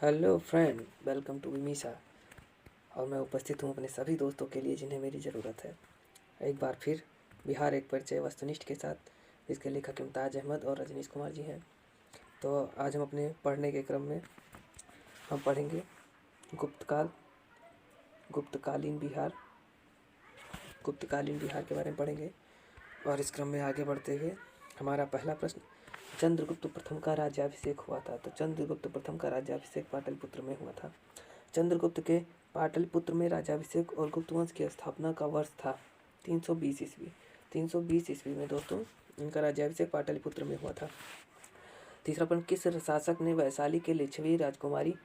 Hello friend, welcome to मीसा। और मैं उपस्थित हूँ अपने सभी दोस्तों के लिए जिन्हें मेरी ज़रूरत है। एक बार फिर बिहार एक परिचय वस्तुनिष्ठ के साथ, जिसके लेखक इम्ताज अहमद और रजनीश कुमार जी हैं। तो आज हम अपने पढ़ने के क्रम में हम पढ़ेंगे गुप्तकालीन बिहार के बारे में पढ़ेंगे। और इस क्रम में आगे बढ़ते हुए हमारा पहला प्रश्न, चंद्रगुप्त प्रथम का राज्याभिषेक हुआ था। तो चंद्रगुप्त प्रथम का राज्याभिषेक पाटलिपुत्र में हुआ था। चंद्रगुप्त के पाटलिपुत्र में राज्याभिषेक और गुप्त वंश की स्थापना का वर्ष था 320 ईस्वी। 320 ईस्वी में दोस्तों इनका राज्याभिषेक पाटलिपुत्र में हुआ था। तीसरा प्रश्न, किस शासक ने वैशाली के लिच्छवी राजकुमारी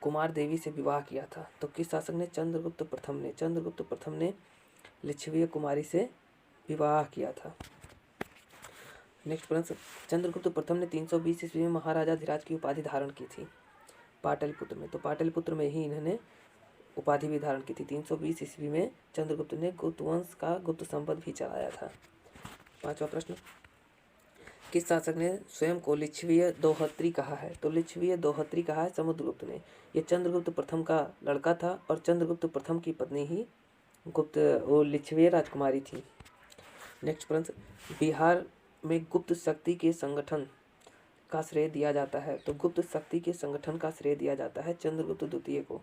कुमार देवी से विवाह किया था। तो किस शासक ने? चंद्रगुप्त प्रथम ने लिच्छवी कुमारी से विवाह किया था। नेक्स्ट प्रश्न, चंद्रगुप्त प्रथम ने 320 ईस्वी में महाराजा धीराज की उपाधि धारण की थी पाटलिपुत्र में। तो पाटलिपुत्र में ही इन्होंने उपाधि भी धारण की थी। 320 ईस्वी में चंद्रगुप्त ने गुप्त वंश का गुप्त संपद भी चलाया था। पांचवा प्रश्न, किस शासक ने स्वयं को लिच्छवीय दोहत्री कहा है। तो लिच्छवीय दोहत्री कहा है समुद्रगुप्त ने। यह चंद्रगुप्त प्रथम का लड़का था और चंद्रगुप्त प्रथम की पत्नी ही लिच्छवीय राजकुमारी थी। नेक्स्ट प्रश्न, बिहार में गुप्त शक्ति के संगठन का श्रेय दिया जाता है। तो गुप्त शक्ति के संगठन का श्रेय दिया जाता है चंद्रगुप्त द्वितीय को।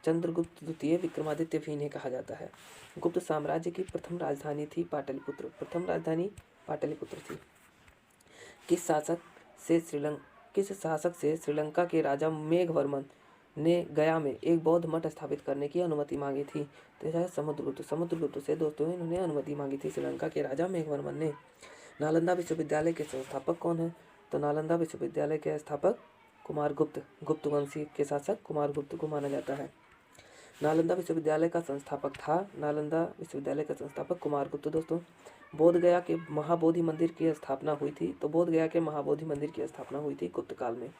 चंद्रगुप्त द्वितीय विक्रमादित्य भी इन्हें कहा जाता है। गुप्त साम्राज्य की प्रथम राजधानी थी पाटलिपुत्र। प्रथम राजधानी पाटलिपुत्र थी। किस शासक से श्रीलंका के राजा मेघवर्मन ने गया में एक बौद्ध मठ स्थापित करने की अनुमति मांगी थी। तो यह समुद्रगुप्त से दोस्तों इन्होंने अनुमति मांगी थी श्रीलंका के राजा मेघवर्मन ने। नालंदा विश्वविद्यालय के संस्थापक कौन है। तो नालंदा विश्वविद्यालय के स्थापक कुमारगुप्त, गुप्त वंशी के शासक कुमारगुप्त को माना जाता है। नालंदा विश्वविद्यालय का संस्थापक कुमारगुप्त। दोस्तों बोध गया के महाबोधि मंदिर की स्थापना हुई थी। तो बोध गया के महाबोधि मंदिर की स्थापना हुई थी गुप्त काल में।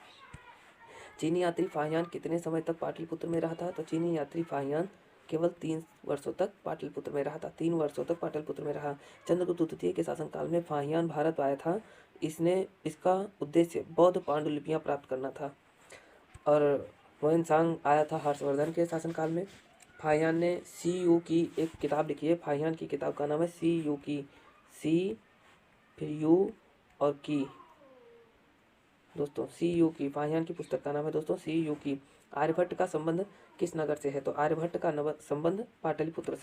चीनी यात्री फाहियान कितने समय तक पाटलिपुत्र में रहा था। तो चीनी यात्री फाहियान केवल 3 वर्षों तक पाटलिपुत्र में रहा था। 3 वर्षों तक पाटलिपुत्र में रहा। चंद्रगुप्त द्वितीय के शासनकाल में फाहियान भारत आया था। इसका उद्देश्य बौद्ध पांडुलिपियां प्राप्त करना था। और वैनसांग आया था हर्षवर्धन के शासनकाल में। फाहियान ने CU की एक किताब लिखी है। फाहियान की किताब का नाम है CU की, सी फिर यू और की। दोस्तों CU की, फाहियान की पुस्तक का नाम है दोस्तों CU की। आर्यभट्ट का संबंध किस नगर से है। तो आर्यभट्ट का संबंध पाटलिपुत्र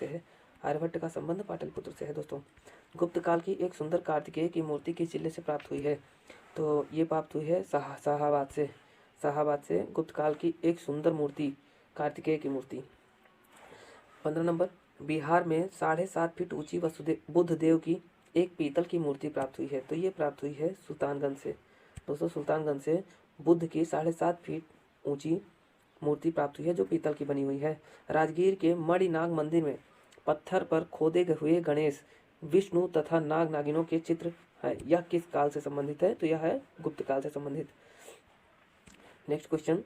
से है। दोस्तों गुप्त काल की एक सुंदर कार्तिकेय की मूर्ति किस जिले से प्राप्त हुई है। तो ये प्राप्त हुई है शाहाबाद से गुप्त काल की एक सुंदर मूर्ति, कार्तिकेय की मूर्ति। 15 नंबर, बिहार में 7.5 फीट ऊंची बुद्ध देव की एक पीतल की मूर्ति प्राप्त हुई है। तो ये प्राप्त हुई है सुल्तानगंज से। दोस्तों सुल्तानगंज से बुद्ध की 7.5 फीट ऊंची मूर्ति प्राप्त हुई है जो पीतल की बनी हुई है। राजगीर के मणिनाग मंदिर में पत्थर पर खोदे हुए गणेश, विष्णु तथा नाग नागिनों के चित्र है। यह किस काल से संबंधित है। तो यह है गुप्त काल से संबंधित। नेक्स्ट क्वेश्चन,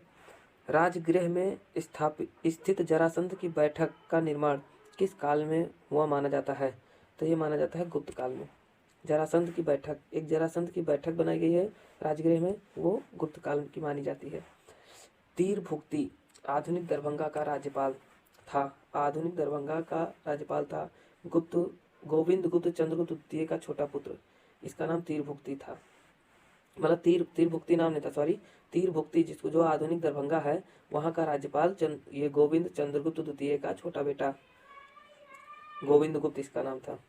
राजगृह में स्थित जरासंध की बैठक का निर्माण किस काल में हुआ माना जाता है। तो ये माना जाता है गुप्त काल में। जरासंध की बैठक बनाई गई है राजगृह में, वो गुप्त काल की मानी जाती है। तीरभुक्ति आधुनिक दरभंगा का राज्यपाल था। गोविंद गुप्त चंद्रगुप्त द्वितीय का छोटा पुत्र, इसका नाम तीरभुक्ति था। मतलब तीरभुक्ति नाम नहीं था, सॉरी। तीरभुक्ति जिसको जो आधुनिक दरभंगा है वहाँ का राज्यपाल ये गोविंद चंद्रगुप्त द्वितीय का छोटा बेटा गोविंद गुप्त इसका नाम था।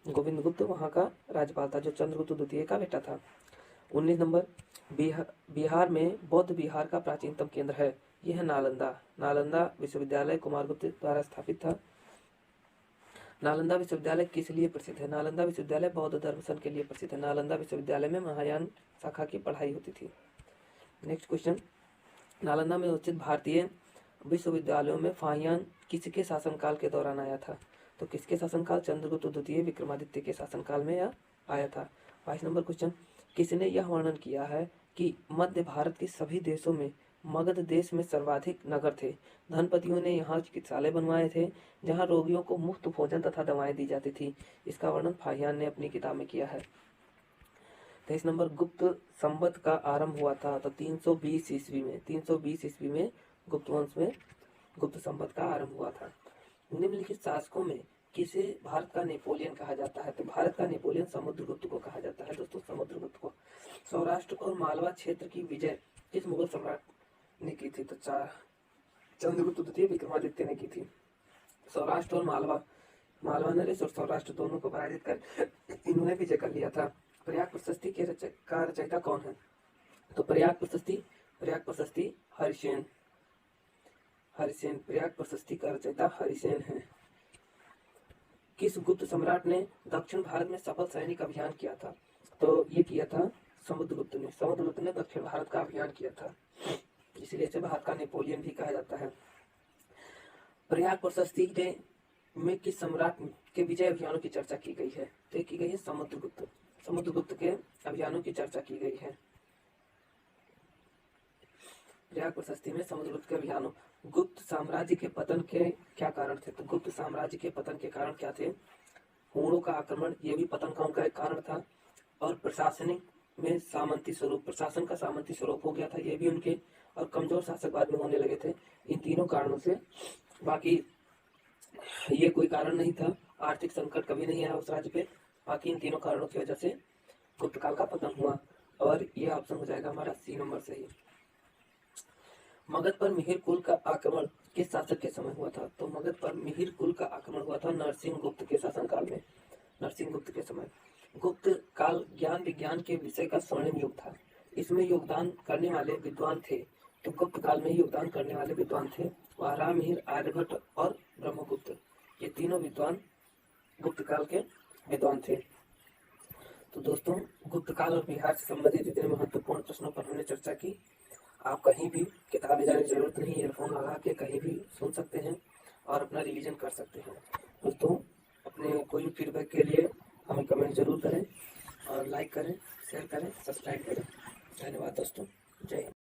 गोविंद गुप्त वहाँ का राज्यपाल था जो चंद्रगुप्त द्वितीय का बेटा था। 19 नंबर, बिहार में बौद्ध विहार का प्राचीनतम केंद्र है। यह है नालंदा विश्वविद्यालय कुमारगुप्त द्वारा स्थापित था। नालंदा विश्वविद्यालय किस लिए प्रसिद्ध है। नालंदा विश्वविद्यालय बौद्ध दर्शन के लिए प्रसिद्ध है। नालंदा विश्वविद्यालय में महायान शाखा की पढ़ाई होती थी। नेक्स्ट क्वेश्चन, नालंदा में स्थित भारतीय विश्वविद्यालयों में फाहियान किसके शासनकाल के दौरान आया था। तो किसके शासनकाल? चंद्रगुप्त द्वितीय विक्रमादित्य के शासनकाल में यह आया था। 22 नंबर क्वेश्चन, किसने यह वर्णन किया है कि मध्य भारत के सभी देशों में मगध देश में सर्वाधिक नगर थे। धनपतियों ने यहाँ चिकित्सालय बनवाए थे जहाँ रोगियों को मुफ्त भोजन तथा दवाएं दी जाती थी। इसका वर्णन फाहियान ने अपनी किताब में किया है। 23 नंबर, गुप्त संवत का आरंभ हुआ था तो 320 ईस्वी में, 320 ईस्वी में गुप्त वंश में गुप्त संवत का आरंभ हुआ था। निम्नलिखित शासकों में किसे भारत का नेपोलियन कहा जाता है? तो भारत का नेपोलियन समुद्रगुप्त को कहा जाता है दोस्तों, समुद्रगुप्त को। सौराष्ट्र और मालवा क्षेत्र की विजय किस मुगल सम्राट ने की थी? तो चंद्रगुप्त द्वितीय विक्रमादित्य ने की थी। सौराष्ट्र और मालवा नरेश और सौराष्ट्र दोनों को पराजित कर इन्होंने विजय कर लिया था। प्रयाग प्रशस्ति के रचयिता कौन है? तो प्रयाग प्रशस्ति हरिसेन प्रयाग प्रशस्ति का रचयिता हरिसेन है। किस गुप्त सम्राट ने दक्षिण भारत में सफल सैनिक अभियान किया था? तो ये किया था समुद्रगुप्त ने दक्षिण भारत का अभियान किया था, इसलिए इसे भारत का नेपोलियन भी कहा जाता है। प्रयाग प्रशस्ति में किस सम्राट के विजय अभियानों की चर्चा की गई है? तो की गई है समुद्रगुप्त के अभियानों की चर्चा की गई है। प्रयाग प्रशस्ति में समुद्रगुप्त के अभियानों। गुप्त साम्राज्य के पतन के क्या कारण थे? तो गुप्त साम्राज्य के पतन के कारण क्या थे? हूणों का आक्रमण, ये भी पतन का उनका एक कारण था, और प्रशासन का सामंती स्वरूप हो गया था, ये भी उनके, और कमजोर शासक बाद में होने लगे थे। इन तीनों कारणों से, बाकी ये कोई कारण नहीं था, आर्थिक संकट कभी नहीं आया उस राज्य पे, बाकी इन तीनों कारणों की वजह से गुप्त काल का पतन हुआ, और ये ऑप्शन हो जाएगा हमारा सी नंबर सही। मगध पर मिहिर कुल का आक्रमण किस शासक के समय हुआ था? तो मगध पर मिहिर कुल का आक्रमण हुआ था नरसिंह गुप्त के शासनकाल में, नरसिंह गुप्त के समय। गुप्त काल ज्ञान विज्ञान के विषय का स्वर्णिम युग था, इसमें योगदान करने वाले विद्वान थे, तो गुप्त काल में योगदान करने वाले विद्वान थे वारा, मिहिर, आर्यभट्ट और ब्रह्मगुप्त, ये तीनों विद्वान गुप्त काल के विद्वान थे। तो दोस्तों, गुप्त काल और बिहार से संबंधित इतने महत्वपूर्ण प्रश्नों पर हमने चर्चा की। आप कहीं भी किताब ले जाने की जरूरत नहीं, ईयरफोन लगा के कहीं भी सुन सकते हैं और अपना रिवीजन कर सकते हैं। दोस्तों, अपने कोई भी फीडबैक के लिए हमें कमेंट जरूर करें, और लाइक करें, शेयर करें, सब्सक्राइब करें। धन्यवाद दोस्तों, जय हिंद।